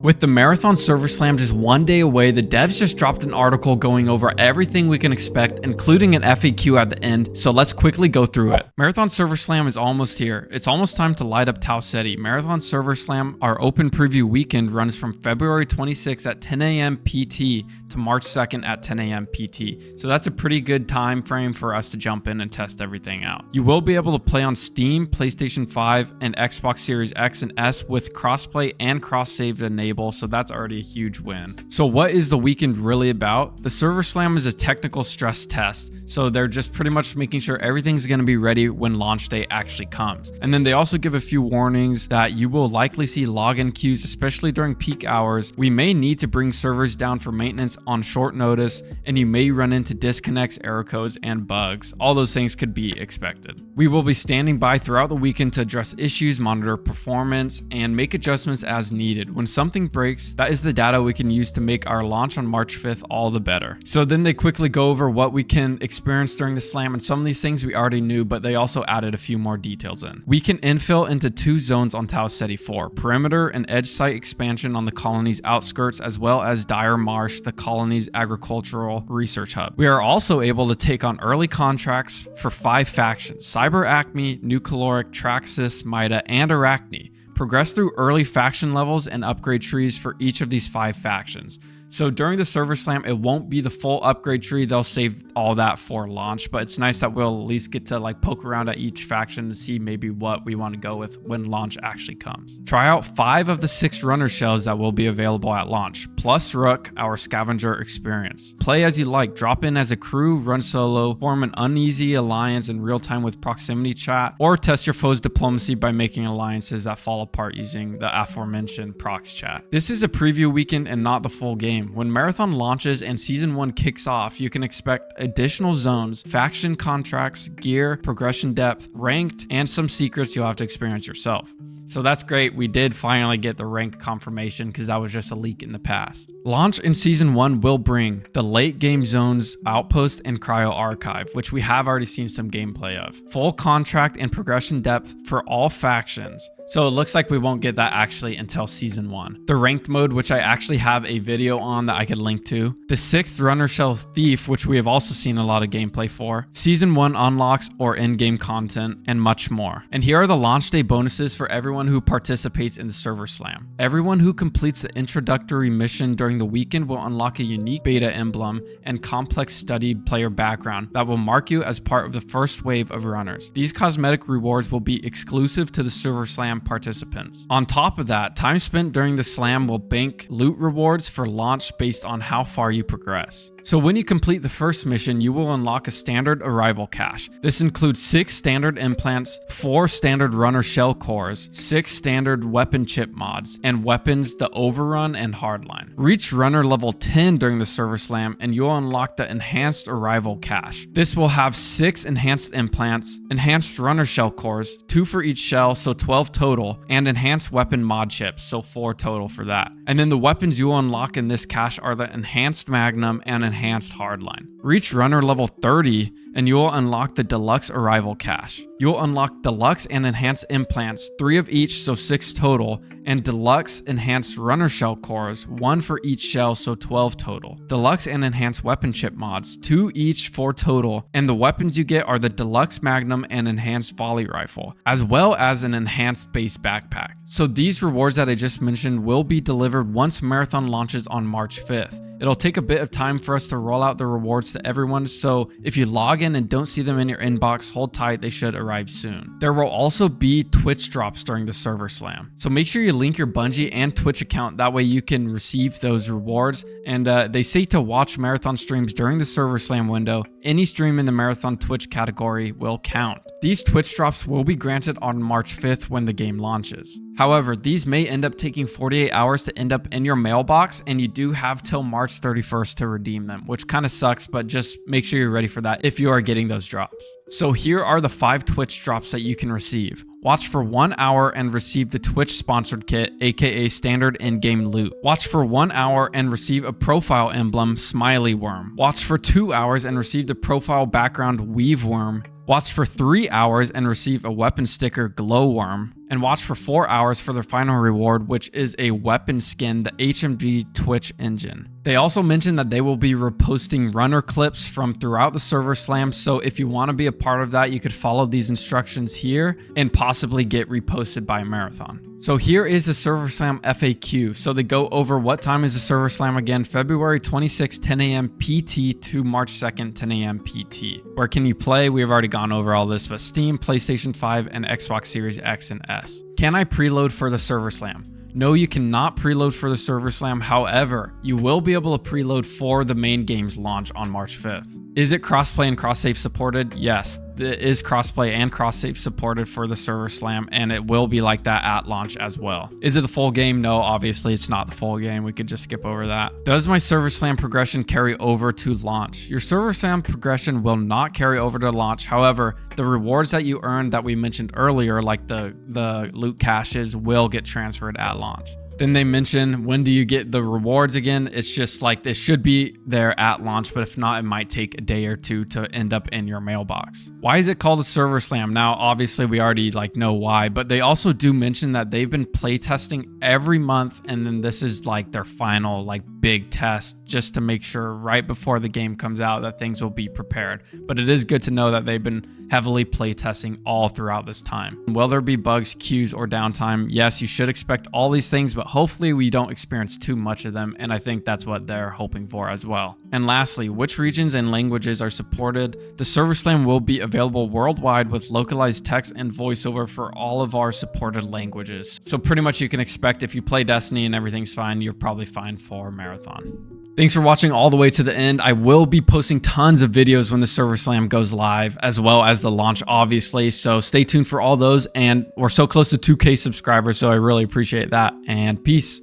With the Marathon Server Slam just one day away, the devs just dropped an article going over everything we can expect, including an FAQ at the end, so let's quickly go through it. Marathon Server Slam is almost here. It's almost time to light up Tau Ceti. Marathon Server Slam, our open preview weekend, runs from February 26th at 10 a.m. PT to March 2nd at 10 a.m. PT. So that's a pretty good time frame for us to jump in and test everything out. You will be able to play on Steam, PlayStation 5, and Xbox Series X and S with crossplay and cross-save enabled. So that's already a huge win. So what is the weekend really about? The Server Slam is a technical stress test. So they're just pretty much making sure everything's going to be ready when launch day actually comes. And then they also give a few warnings that you will likely see login queues, especially during peak hours. We may need to bring servers down for maintenance on short notice, and you may run into disconnects, error codes, and bugs. All those things could be expected. We will be standing by throughout the weekend to address issues, monitor performance, and make adjustments as needed. When something breaks, that is the data we can use to make our launch on March 5th all the better. So then they quickly go over what we can experience during the slam, and some of these things we already knew, but they also added a few more details in. We can infill into 2 zones on Tau Ceti 4, perimeter and edge site expansion on the colony's outskirts, as well as Dire Marsh, the colony's agricultural research hub. We are also able to take on early contracts for 5 factions: Cyber Acme, Nucleoric, Traxxas, Mida, and Arachne. Progress through early faction levels and upgrade trees for each of these 5 factions. So during the Server Slam, it won't be the full upgrade tree. They'll save all that for launch, but it's nice that we'll at least get to like poke around at each faction and see maybe what we want to go with when launch actually comes. Try out 5 of the 6 runner shells that will be available at launch, plus Rook, our scavenger experience. Play as you like, drop in as a crew, run solo, form an uneasy alliance in real time with proximity chat, or test your foe's diplomacy by making alliances that fall apart using the aforementioned prox chat. This is a preview weekend and not the full game. When Marathon launches and Season 1 kicks off, you can expect additional zones, faction contracts, gear, progression depth, ranked, and some secrets you'll have to experience yourself. So that's great. We did finally get the ranked confirmation because that was just a leak in the past. Launch in Season 1 will bring the late game zones, Outpost, and Cryo Archive, which we have already seen some gameplay of. Full contract and progression depth for all factions. So it looks like we won't get that actually until Season 1. The ranked mode, which I actually have a video on that I could link to. The 6th Runner Shell Thief, which we have also seen a lot of gameplay for. Season 1 unlocks or in-game content, and much more. And here are the launch day bonuses for everyone who participates in the Server Slam. Everyone who completes the introductory mission during the weekend will unlock a unique beta emblem and complex studied player background that will mark you as part of the first wave of runners. These cosmetic rewards will be exclusive to the Server Slam participants. On top of that, time spent during the slam will bank loot rewards for launch based on how far you progress. So when you complete the first mission, you will unlock a standard arrival cache. This includes 6 standard implants, 4 standard runner shell cores, 6 standard weapon chip mods, and weapons the Overrun and Hardline. Reach runner level 10 during the Server Slam and you'll unlock the enhanced arrival cache. This will have 6 enhanced implants, enhanced runner shell cores, 2 for each shell, so 12 total, and enhanced weapon mod chips, so 4 total for that. And then the weapons you will unlock in this cache are the enhanced Magnum and enhanced Hardline. Reach runner level 30 and you will unlock the deluxe arrival cache. You'll unlock deluxe and enhanced implants, 3 of each, so 6 total, and deluxe enhanced runner shell cores, 1 for each shell, so 12 total. Deluxe and enhanced weapon chip mods, 2 each, 4 total, and the weapons you get are the deluxe Magnum and enhanced volley rifle, as well as an enhanced base backpack. So these rewards that I just mentioned will be delivered once Marathon launches on March 5th. It'll take a bit of time for us to roll out the rewards to everyone, so if you log in and don't see them in your inbox, hold tight, they should arrive soon. There will also be Twitch drops during the Server Slam. So make sure you link your Bungie and Twitch account, that way you can receive those rewards. And they say to watch Marathon streams during the Server Slam window. Any stream in the Marathon Twitch category will count. These Twitch drops will be granted on March 5th when the game launches. However, these may end up taking 48 hours to end up in your mailbox, and you do have till March 31st to redeem them, which kind of sucks, but just make sure you're ready for that if you are getting those drops. So here are the 5 Twitch drops that you can receive. Watch for 1 hour and receive the Twitch sponsored kit, aka standard in-game loot. Watch for 1 hour and receive a profile emblem, Smiley Worm. Watch for 2 hours and receive the profile background, Weave Worm. Watch for 3 hours and receive a weapon sticker Glowworm. And watch for 4 hours for their final reward, which is a weapon skin, the HMG Twitch engine. They also mentioned that they will be reposting runner clips from throughout the server slam, so if you want to be a part of that, you could follow these instructions here and possibly get reposted by Marathon. So here is the Server Slam FAQ. So they go over what time is the Server Slam again, February 26, 10 a.m. PT to March 2nd, 10 a.m. PT. Where can you play? We've already gone over all this, but Steam, PlayStation 5, and Xbox Series X and S. Can I preload for the Server Slam? No, you cannot preload for the Server Slam. However, you will be able to preload for the main game's launch on March 5th. Is it crossplay and cross-save supported? Yes, it is crossplay and cross-save supported for the Server Slam, and it will be like that at launch as well. Is it the full game? No, obviously it's not the full game. We could just skip over that. Does my Server Slam progression carry over to launch? Your Server Slam progression will not carry over to launch. However, the rewards that you earned that we mentioned earlier, like the loot caches, will get transferred at launch. Then they mention, when do you get the rewards again? It's just like they should be there at launch, but if not, it might take a day or two to end up in your mailbox. Why is it called a Server Slam? Now, obviously we already know why, but they also do mention that they've been playtesting every month, and then this is like their final big test just to make sure right before the game comes out that things will be prepared. But it is good to know that they've been heavily playtesting all throughout this time. Will there be bugs, queues, or downtime? Yes, you should expect all these things, but hopefully we don't experience too much of them, and I think that's what they're hoping for as well. And lastly, which regions and languages are supported? The Server Slam will be available worldwide with localized text and voiceover for all of our supported languages. So pretty much you can expect, if you play Destiny and everything's fine, you're probably fine for Marathon. Thanks for watching all the way to the end. I will be posting tons of videos when the Server Slam goes live, as well as the launch, obviously. So stay tuned for all those. And we're so close to 2K subscribers, so I really appreciate that. And peace.